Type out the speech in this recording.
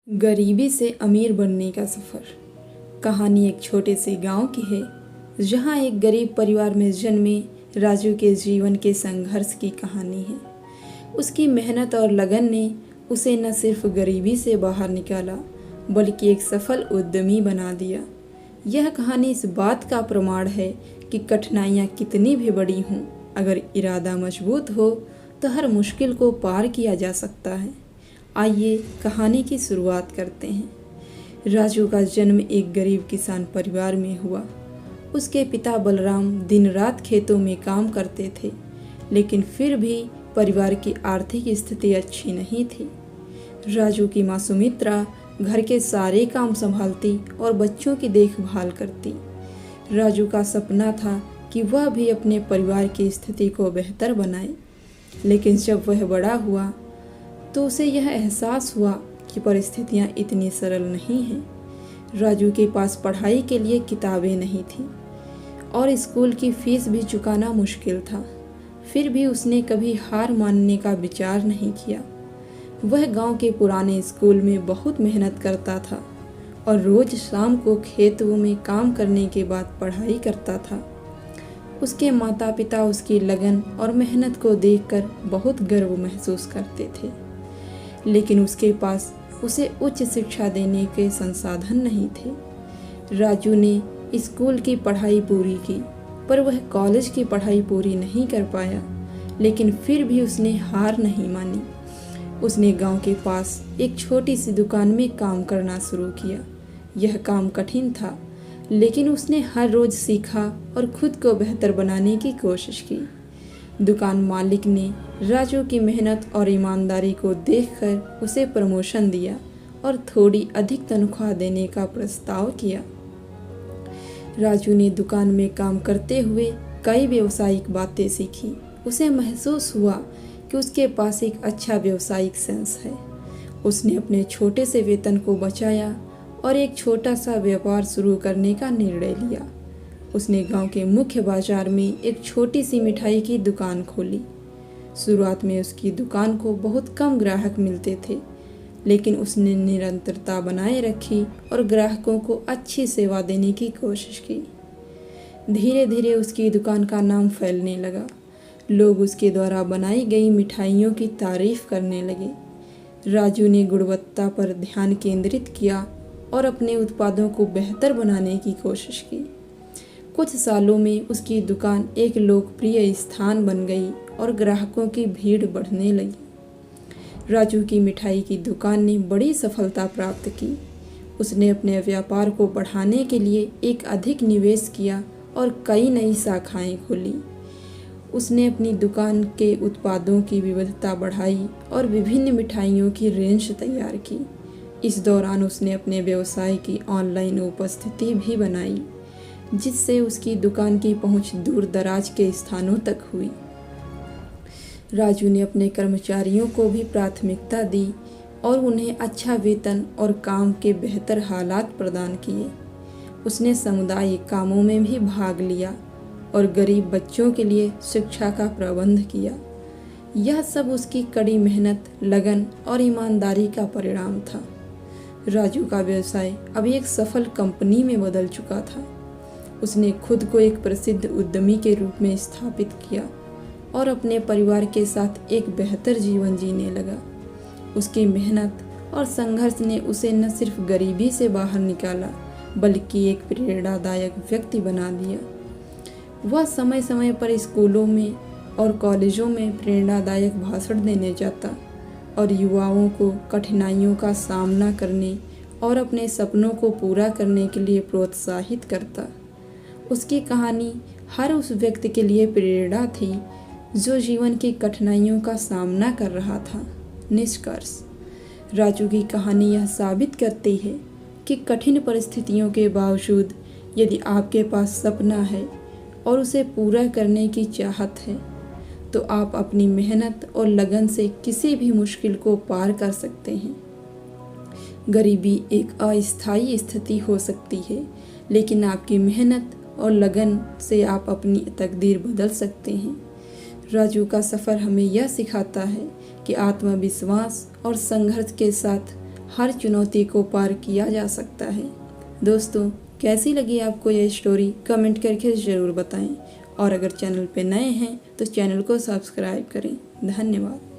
गरीबी से अमीर बनने का सफ़र। कहानी एक छोटे से गांव की है जहां एक गरीब परिवार में जन्मे राजू के जीवन के संघर्ष की कहानी है। उसकी मेहनत और लगन ने उसे न सिर्फ गरीबी से बाहर निकाला बल्कि एक सफल उद्यमी बना दिया। यह कहानी इस बात का प्रमाण है कि कठिनाइयाँ कितनी भी बड़ी हों, अगर इरादा मजबूत हो तो हर मुश्किल को पार किया जा सकता है। आइए कहानी की शुरुआत करते हैं। राजू का जन्म एक गरीब किसान परिवार में हुआ। उसके पिता बलराम दिन रात खेतों में काम करते थे, लेकिन फिर भी परिवार की आर्थिक स्थिति अच्छी नहीं थी। राजू की माँ सुमित्रा घर के सारे काम संभालती और बच्चों की देखभाल करती। राजू का सपना था कि वह भी अपने परिवार की स्थिति को बेहतर बनाए, लेकिन जब वह बड़ा हुआ तो उसे यह एहसास हुआ कि परिस्थितियाँ इतनी सरल नहीं हैं। राजू के पास पढ़ाई के लिए किताबें नहीं थीं और स्कूल की फीस भी चुकाना मुश्किल था। फिर भी उसने कभी हार मानने का विचार नहीं किया। वह गांव के पुराने स्कूल में बहुत मेहनत करता था और रोज शाम को खेतों में काम करने के बाद पढ़ाई करता था। उसके माता पिता उसकी लगन और मेहनत को देखकर बहुत गर्व महसूस करते थे, लेकिन उसके पास उसे उच्च शिक्षा देने के संसाधन नहीं थे। राजू ने स्कूल की पढ़ाई पूरी की, पर वह कॉलेज की पढ़ाई पूरी नहीं कर पाया, लेकिन फिर भी उसने हार नहीं मानी। उसने गांव के पास एक छोटी सी दुकान में काम करना शुरू किया। यह काम कठिन था, लेकिन उसने हर रोज सीखा और खुद को बेहतर बनाने की कोशिश की। दुकान मालिक ने राजू की मेहनत और ईमानदारी को देखकर उसे प्रमोशन दिया और थोड़ी अधिक तनख्वाह देने का प्रस्ताव किया। राजू ने दुकान में काम करते हुए कई व्यावसायिक बातें सीखी। उसे महसूस हुआ कि उसके पास एक अच्छा व्यावसायिक सेंस है। उसने अपने छोटे से वेतन को बचाया और एक छोटा सा व्यापार शुरू करने का निर्णय लिया। उसने गांव के मुख्य बाजार में एक छोटी सी मिठाई की दुकान खोली। शुरुआत में उसकी दुकान को बहुत कम ग्राहक मिलते थे, लेकिन उसने निरंतरता बनाए रखी और ग्राहकों को अच्छी सेवा देने की कोशिश की। धीरे धीरे उसकी दुकान का नाम फैलने लगा। लोग उसके द्वारा बनाई गई मिठाइयों की तारीफ करने लगे। राजू ने गुणवत्ता पर ध्यान केंद्रित किया और अपने उत्पादों को बेहतर बनाने की कोशिश की। कुछ सालों में उसकी दुकान एक लोकप्रिय स्थान बन गई और ग्राहकों की भीड़ बढ़ने लगी। राजू की मिठाई की दुकान ने बड़ी सफलता प्राप्त की। उसने अपने व्यापार को बढ़ाने के लिए एक अधिक निवेश किया और कई नई शाखाएं खोली। उसने अपनी दुकान के उत्पादों की विविधता बढ़ाई और विभिन्न मिठाइयों की रेंज तैयार की। इस दौरान उसने अपने व्यवसाय की ऑनलाइन उपस्थिति भी बनाई, जिससे उसकी दुकान की पहुंच दूर दराज के स्थानों तक हुई। राजू ने अपने कर्मचारियों को भी प्राथमिकता दी और उन्हें अच्छा वेतन और काम के बेहतर हालात प्रदान किए। उसने सामुदायिक कामों में भी भाग लिया और गरीब बच्चों के लिए शिक्षा का प्रबंध किया। यह सब उसकी कड़ी मेहनत, लगन और ईमानदारी का परिणाम था। राजू का व्यवसाय अब एक सफल कंपनी में बदल चुका था। उसने खुद को एक प्रसिद्ध उद्यमी के रूप में स्थापित किया और अपने परिवार के साथ एक बेहतर जीवन जीने लगा। उसकी मेहनत और संघर्ष ने उसे न सिर्फ गरीबी से बाहर निकाला, बल्कि एक प्रेरणादायक व्यक्ति बना दिया। वह समय समय पर स्कूलों में और कॉलेजों में प्रेरणादायक भाषण देने जाता और युवाओं को कठिनाइयों का सामना करने और अपने सपनों को पूरा करने के लिए प्रोत्साहित करता। उसकी कहानी हर उस व्यक्ति के लिए प्रेरणा थी जो जीवन की कठिनाइयों का सामना कर रहा था। निष्कर्ष: राजू की कहानी यह साबित करती है कि कठिन परिस्थितियों के बावजूद यदि आपके पास सपना है और उसे पूरा करने की चाहत है, तो आप अपनी मेहनत और लगन से किसी भी मुश्किल को पार कर सकते हैं। गरीबी एक अस्थायी स्थिति हो सकती है, लेकिन आपकी मेहनत और लगन से आप अपनी तकदीर बदल सकते हैं। राजू का सफ़र हमें यह सिखाता है कि आत्मविश्वास और संघर्ष के साथ हर चुनौती को पार किया जा सकता है। दोस्तों, कैसी लगी आपको यह स्टोरी कमेंट करके ज़रूर बताएं और अगर चैनल पे नए हैं तो चैनल को सब्सक्राइब करें। धन्यवाद।